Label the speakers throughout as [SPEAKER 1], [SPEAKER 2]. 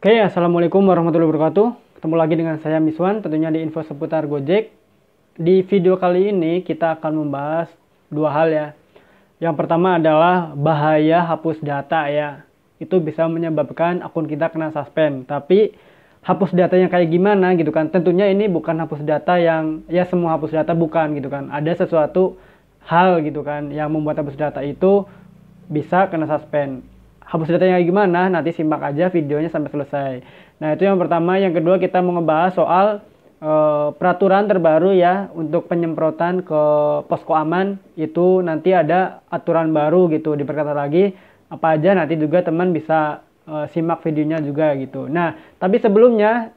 [SPEAKER 1] Oke, assalamualaikum warahmatullahi wabarakatuh. Ketemu lagi dengan saya Miswan, tentunya di info seputar Gojek. Di video kali ini kita akan membahas dua hal ya. Yang pertama adalah bahaya hapus data ya. Itu bisa menyebabkan akun kita kena suspend. Tapi hapus data yang kayak gimana gitu kan? Tentunya ini bukan hapus data yang ya semua hapus data bukan gitu kan. Ada sesuatu hal gitu kan yang membuat hapus data itu bisa kena suspend. Hapus datanya gimana? Nanti simak aja videonya sampai selesai. Nah, itu yang pertama. Yang kedua, kita mau ngebahas soal peraturan terbaru ya untuk penyemprotan ke posko aman. Itu nanti ada aturan baru gitu, diperkata lagi. Apa aja nanti juga teman bisa simak videonya juga gitu. Nah, tapi sebelumnya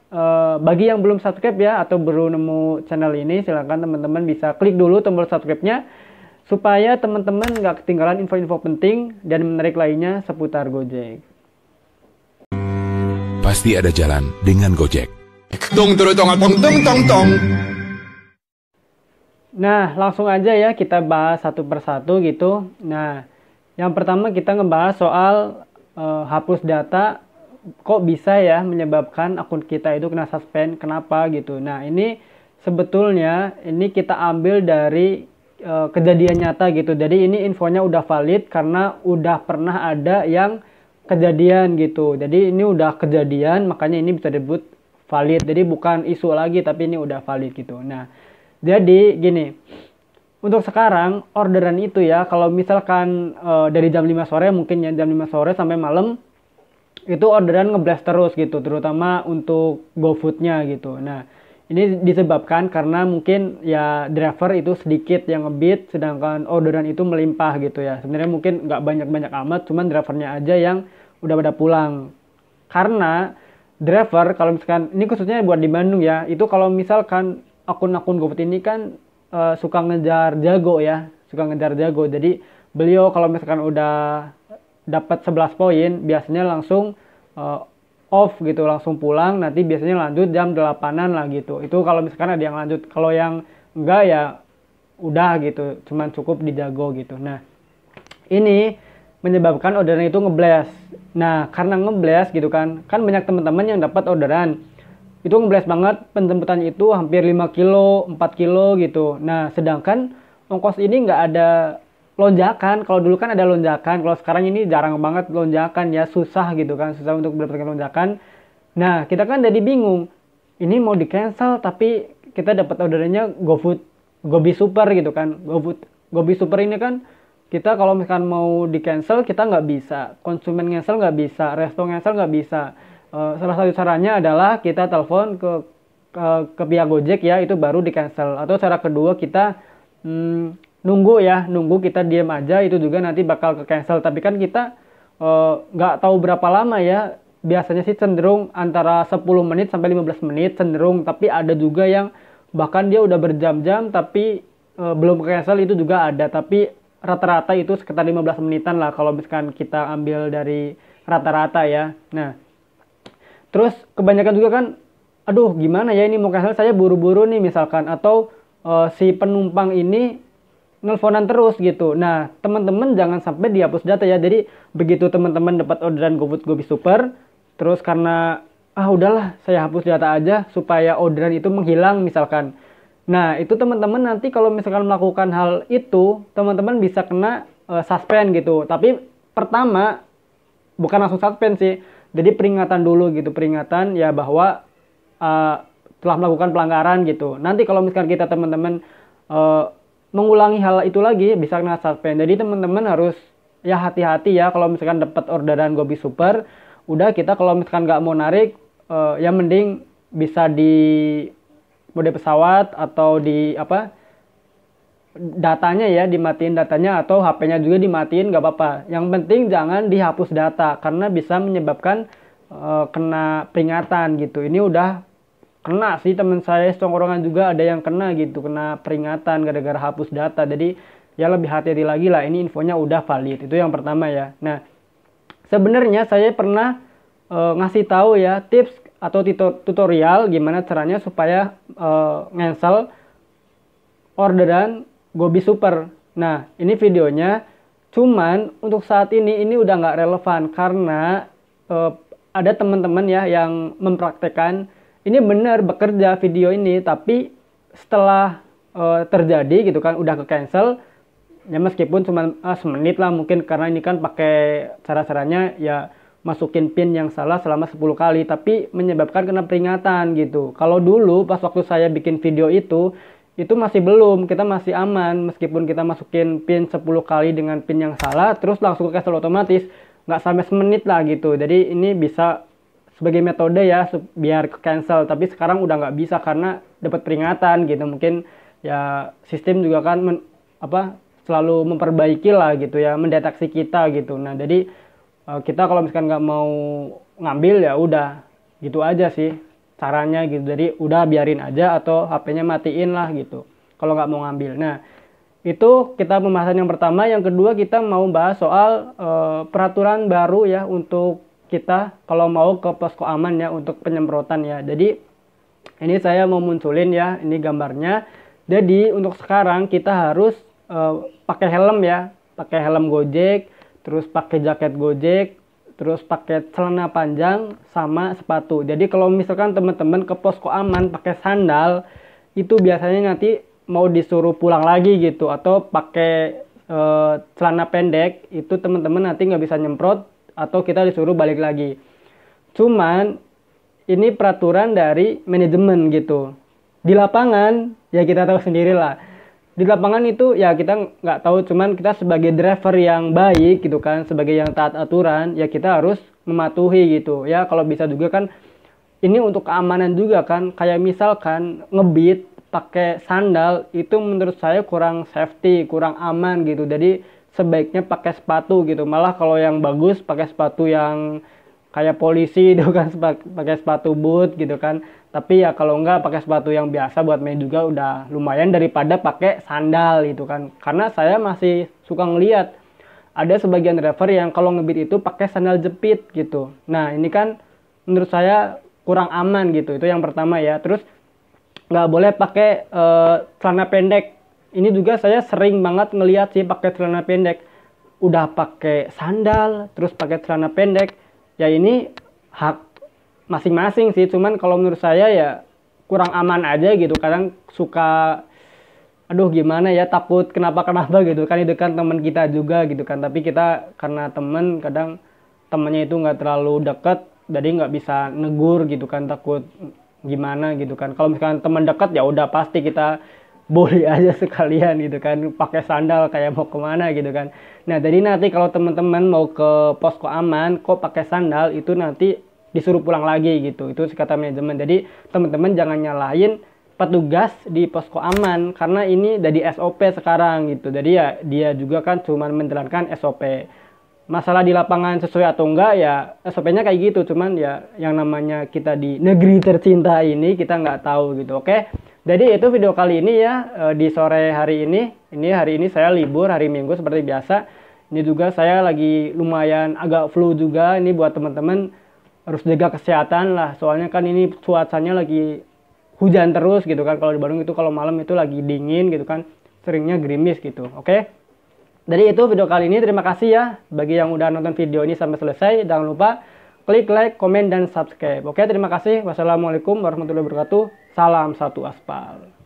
[SPEAKER 1] bagi yang belum subscribe ya atau baru nemu channel ini, silahkan teman-teman bisa klik dulu tombol subscribe-nya supaya teman-teman nggak ketinggalan info-info penting dan menarik lainnya seputar Gojek.
[SPEAKER 2] Pasti ada jalan dengan Gojek.
[SPEAKER 1] Nah, langsung aja ya kita bahas satu persatu gitu. Nah, yang pertama kita ngebahas soal hapus data. Kok bisa ya menyebabkan akun kita itu kena suspend? Kenapa gitu? Nah, ini sebetulnya ini kita ambil dari kejadian nyata gitu. Jadi ini infonya udah valid karena udah pernah ada yang kejadian gitu. Jadi ini udah kejadian, makanya ini bisa disebut valid. Jadi bukan isu lagi tapi ini udah valid gitu. Nah, jadi gini. Untuk sekarang orderan itu ya kalau misalkan dari jam 5 sore mungkin ya jam 5 sore sampai malam itu orderan ngeblast terus gitu, terutama untuk GoFood-nya gitu. Nah, ini disebabkan karena mungkin ya driver itu sedikit yang ngebit, sedangkan orderan itu melimpah gitu ya. Sebenarnya mungkin nggak banyak-banyak amat, cuman drivernya aja yang udah pada pulang. Karena driver kalau misalkan, ini khususnya buat di Bandung ya, itu kalau misalkan akun-akun GoFood ini kan suka ngejar jago ya, suka ngejar jago. Jadi beliau kalau misalkan udah dapat 11 poin, biasanya langsung off gitu, langsung pulang, nanti biasanya lanjut jam 8-an lah gitu. Itu kalau misalkan ada yang lanjut, kalau yang enggak ya udah gitu, cuman cukup dijago gitu. Nah, ini menyebabkan orderan itu ngeblast. Nah, karena ngeblast gitu kan banyak teman-teman yang dapat orderan. Itu ngeblast banget, penjemputannya itu hampir 5 kilo, 4 kilo gitu. Nah, sedangkan ongkos ini nggak ada lonjakan. Kalau dulu kan ada lonjakan, kalau sekarang ini jarang banget lonjakan ya, susah gitu kan, susah untuk mendapatkan lonjakan. Nah, kita kan jadi bingung, ini mau di cancel tapi kita dapat orderannya GoFood, Gobi Super gitu kan. GoFood, Gobi Super ini kan kita kalau misalkan mau di cancel kita nggak bisa, konsumen cancel nggak bisa, resto cancel nggak bisa. Salah satu caranya adalah kita telepon ke pihak Gojek ya, itu baru di cancel. Atau cara kedua kita nunggu kita diam aja, itu juga nanti bakal ke cancel. Tapi kan kita nggak tahu berapa lama ya, biasanya sih cenderung antara 10 menit sampai 15 menit cenderung, tapi ada juga yang bahkan dia udah berjam-jam tapi belum ke cancel, itu juga ada. Tapi rata-rata itu sekitar 15 menitan lah kalau misalkan kita ambil dari rata-rata ya. Nah, terus kebanyakan juga kan, aduh gimana ya ini mau cancel, saya buru-buru nih misalkan, atau si penumpang ini nelponan terus gitu. Nah, teman-teman jangan sampai dihapus data ya. Jadi begitu teman-teman dapat orderan GoFood Gobi Super, terus karena udahlah saya hapus data aja supaya orderan itu menghilang misalkan. Nah, itu teman-teman nanti kalau misalkan melakukan hal itu, teman-teman bisa kena suspend gitu. Tapi pertama bukan langsung suspend sih. Jadi peringatan dulu gitu, peringatan ya bahwa telah melakukan pelanggaran gitu. Nanti kalau misalkan kita teman-teman mengulangi hal itu lagi bisa kena suspend. Jadi teman-teman harus ya hati-hati ya kalau misalkan dapat orderan Gobi Super, udah kita kalau misalkan nggak mau narik ya mending bisa di mode pesawat atau di datanya ya, dimatiin datanya, atau HP-nya juga dimatiin nggak apa-apa. Yang penting jangan dihapus data karena bisa menyebabkan kena peringatan gitu. Ini udah kena sih, teman saya setongkrongan juga ada yang kena gitu, kena peringatan gara-gara hapus data. Jadi ya lebih hati-hati lagi lah, ini infonya udah valid. Itu yang pertama ya. Nah, sebenarnya saya pernah ngasih tahu ya tips atau tutorial gimana caranya supaya cancel orderan Gobi Super. Nah, ini videonya, cuman untuk saat ini udah nggak relevan karena ada teman-teman ya yang mempraktekkan ini benar bekerja video ini, tapi setelah terjadi gitu kan udah ke cancel ya, meskipun cuma semenit lah mungkin, karena ini kan pakai cara-caranya ya masukin pin yang salah selama 10 kali, tapi menyebabkan kena peringatan gitu. Kalau dulu pas waktu saya bikin video itu masih belum, kita masih aman, meskipun kita masukin pin 10 kali dengan pin yang salah terus langsung ke cancel otomatis, nggak sampai semenit lah gitu. Jadi ini bisa sebagai metode ya biar ke cancel, tapi sekarang udah nggak bisa karena dapat peringatan gitu. Mungkin ya sistem juga kan selalu memperbaiki lah gitu ya, mendeteksi kita gitu. Nah jadi kita kalau misalkan nggak mau ngambil ya udah gitu aja sih caranya gitu. Jadi udah biarin aja atau HP-nya matiin lah gitu kalau nggak mau ngambil. Nah itu kita pembahasan yang pertama. Yang kedua kita mau bahas soal peraturan baru ya untuk kita kalau mau ke posko aman ya untuk penyemprotan ya. Jadi ini saya mau munculin ya, ini gambarnya. Jadi untuk sekarang kita harus pakai helm ya, pakai helm Gojek, terus pakai jaket Gojek, terus pakai celana panjang sama sepatu. Jadi kalau misalkan teman-teman ke posko aman pakai sandal, itu biasanya nanti mau disuruh pulang lagi gitu, atau pakai celana pendek, itu teman-teman nanti nggak bisa nyemprot atau kita disuruh balik lagi. Cuman ini peraturan dari manajemen gitu. Di lapangan ya kita tahu sendiri lah. Di lapangan itu ya kita nggak tahu, cuman kita sebagai driver yang baik gitu kan, sebagai yang taat aturan ya kita harus mematuhi gitu ya. Kalau bisa juga kan ini untuk keamanan juga kan, kayak misalkan ngebeat pakai sandal itu menurut saya kurang safety, kurang aman gitu. Jadi sebaiknya pakai sepatu gitu. Malah kalau yang bagus pakai sepatu yang kayak polisi itu kan, pakai sepatu boot gitu kan. Tapi ya kalau enggak pakai sepatu yang biasa buat main juga udah lumayan daripada pakai sandal gitu kan. Karena saya masih suka ngeliat ada sebagian driver yang kalau ngebit itu pakai sandal jepit gitu. Nah ini kan menurut saya kurang aman gitu. Itu yang pertama ya. Terus nggak boleh pakai celana pendek. Ini juga saya sering banget ngeliat sih pakai celana pendek. Udah pakai sandal terus pakai celana pendek. Ya ini hak masing-masing sih, cuman kalau menurut saya ya kurang aman aja gitu. Kadang suka aduh gimana ya, takut kenapa-kenapa gitu kan. Itu kan teman kita juga gitu kan, tapi kita karena temen kadang temennya itu nggak terlalu deket, jadi nggak bisa negur gitu kan, takut gimana gitu kan. Kalau misalkan teman dekat ya udah pasti kita boleh aja sekalian gitu kan, pakai sandal kayak mau kemana gitu kan. Nah jadi nanti kalau teman-teman mau ke posko aman kok pakai sandal, itu nanti disuruh pulang lagi gitu. Itu kata manajemen. Jadi teman-teman jangan nyalahin petugas di posko aman, karena ini dari SOP sekarang gitu. Jadi ya dia juga kan cuma menjalankan SOP. Masalah di lapangan sesuai atau enggak ya SOP-nya kayak gitu. Cuman ya yang namanya kita di negeri tercinta ini kita nggak tahu gitu. Oke. Jadi itu video kali ini ya, di sore hari ini. Ini hari ini saya libur, hari Minggu seperti biasa. Ini juga saya lagi lumayan agak flu juga. Ini buat teman-teman harus jaga kesehatan lah, soalnya kan ini cuacanya lagi hujan terus gitu kan. Kalau di Bandung itu kalau malam itu lagi dingin gitu kan, seringnya gerimis gitu. Oke. Jadi itu video kali ini. Terima kasih ya bagi yang udah nonton video ini sampai selesai. Jangan lupa klik like, komen, dan subscribe. Oke, terima kasih. Wassalamualaikum warahmatullahi wabarakatuh. Salam satu aspal.